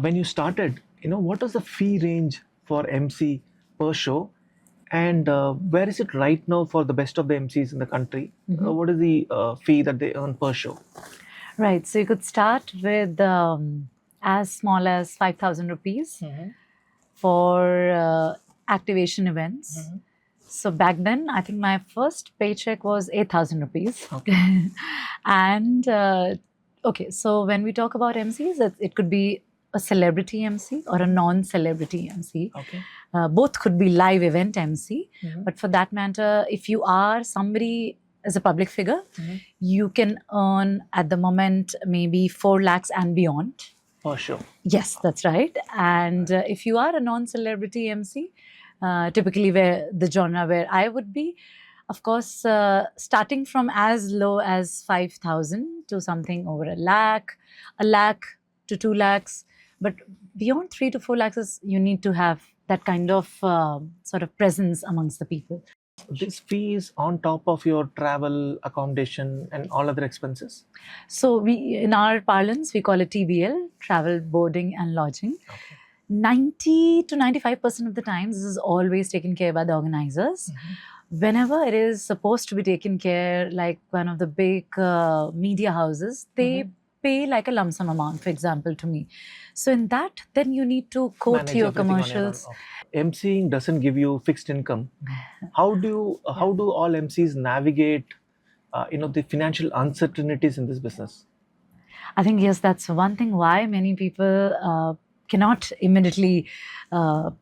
when you started, what was the fee range for MC per show, and where is it right now for the best of the MCs in the country? What is the fee that they earn per show? Right. So you could start with as small as 5,000 rupees for activation events. So back then, I think my first paycheck was 8,000 rupees. Okay. And okay, so when we talk about MCs, it could be a celebrity MC or a non-celebrity MC. Okay. Both could be live event MC. But for that matter, if you are somebody as a public figure, you can earn at the moment maybe 4 lakhs and beyond. For sure. Yes, that's right. And if you are a non-celebrity MC, typically where the genre where I would be, of course, starting from as low as 5,000 to something over a lakh to 2 lakhs. But beyond 3 to 4 lakhs, you need to have that kind of sort of presence amongst the people. This fee is on top of your travel, accommodation, and all other expenses? So we, in our parlance, we call it TBL, travel, boarding and lodging. Okay. 90 to 95% of the times, this is always taken care by the organizers. Whenever it is supposed to be taken care, like one of the big media houses, they pay like a lump sum amount, for example, to me. So in that, then you need to quote Manage your everything on your own. commercials. Okay. MCing doesn't give you fixed income. How do all MCs navigate the financial uncertainties in this business? I think, yes, that's one thing why many people cannot immediately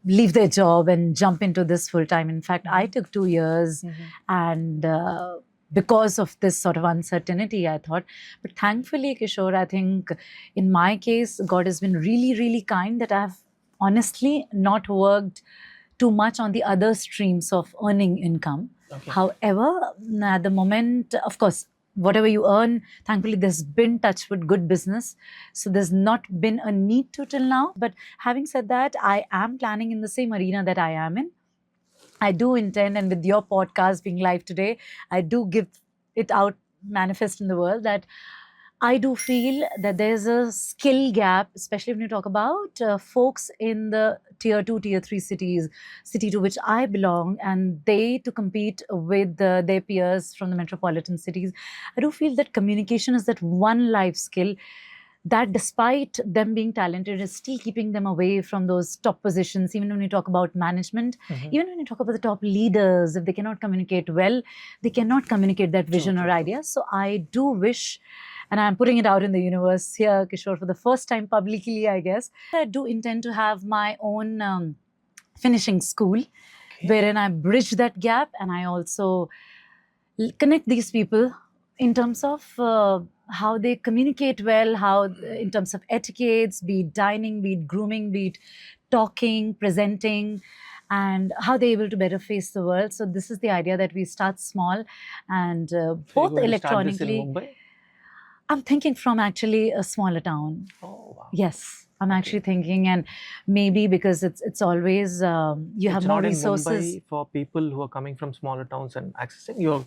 leave their job and jump into this full time. In fact, I took 2 years and because of this sort of uncertainty, I thought. But thankfully, Kishore, I think in my case, God has been really, really kind that I've honestly not worked too much on the other streams of earning income. Okay. However, at the moment, of course, whatever you earn, thankfully, there's been touch with good business. So there's not been a need to till now. But having said that, I am planning in the same arena that I am in. I do intend, and with your podcast being live today, I do give it out, manifest in the world that I do feel that there's a skill gap, especially when you talk about folks in the tier 2, tier 3 cities, city to which I belong, and they to compete with their peers from the metropolitan cities. I do feel that communication is that one life skill that despite them being talented is still keeping them away from those top positions. Even when you talk about management, even when you talk about the top leaders, if they cannot communicate well, they cannot communicate that vision or idea. So I do wish, and I'm putting it out in the universe here, Kishore, for the first time publicly, I guess, I do intend to have my own finishing school, wherein I bridge that gap and I also connect these people in terms of how they communicate well, how in terms of etiquettes, be it dining, be it grooming, be it talking, presenting, and how they're able to better face the world. So this is the idea that we start small and both electronically. In Mumbai? I'm thinking from actually a smaller town. Oh, wow. Yes, I'm actually thinking, and maybe because it's always you have more resources. Mumbai for people who are coming from smaller towns and accessing. You're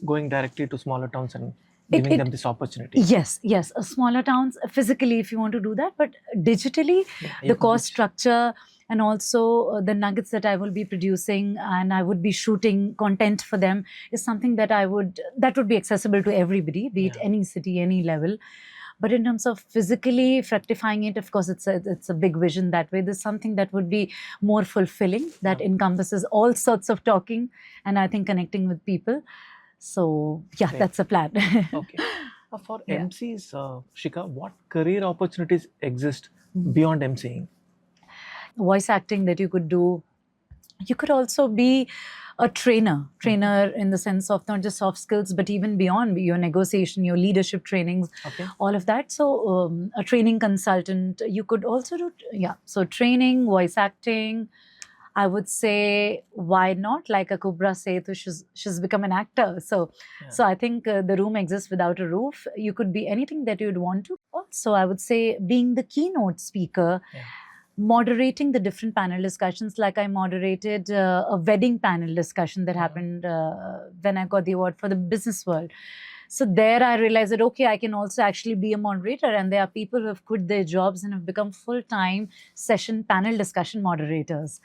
going directly to smaller towns and giving them this opportunity. Yes, smaller towns physically if you want to do that, but digitally, the cost structure and also the nuggets that I will be producing and I would be shooting content for them is something that would be accessible to everybody, be it any city, any level. But in terms of physically fructifying it, of course, it's a big vision that way. There's something that would be more fulfilling, that encompasses all sorts of talking and I think connecting with people. So, that's a plan. Okay. For MCs, Shikha, what career opportunities exist beyond MCing? Voice acting that you could do. You could also be a trainer in the sense of not just soft skills, but even beyond your negotiation, your leadership trainings, all of that. So a training consultant, you could also do, so training, voice acting. I would say, why not? Like a Kubra Setu, she's become an actor. So I think the room exists without a roof. You could be anything that you'd want to. Also, I would say being the keynote speaker, moderating the different panel discussions, like I moderated a wedding panel discussion that happened when I got the award for the business world. So there I realized that, okay, I can also actually be a moderator. And there are people who have quit their jobs and have become full-time session panel discussion moderators.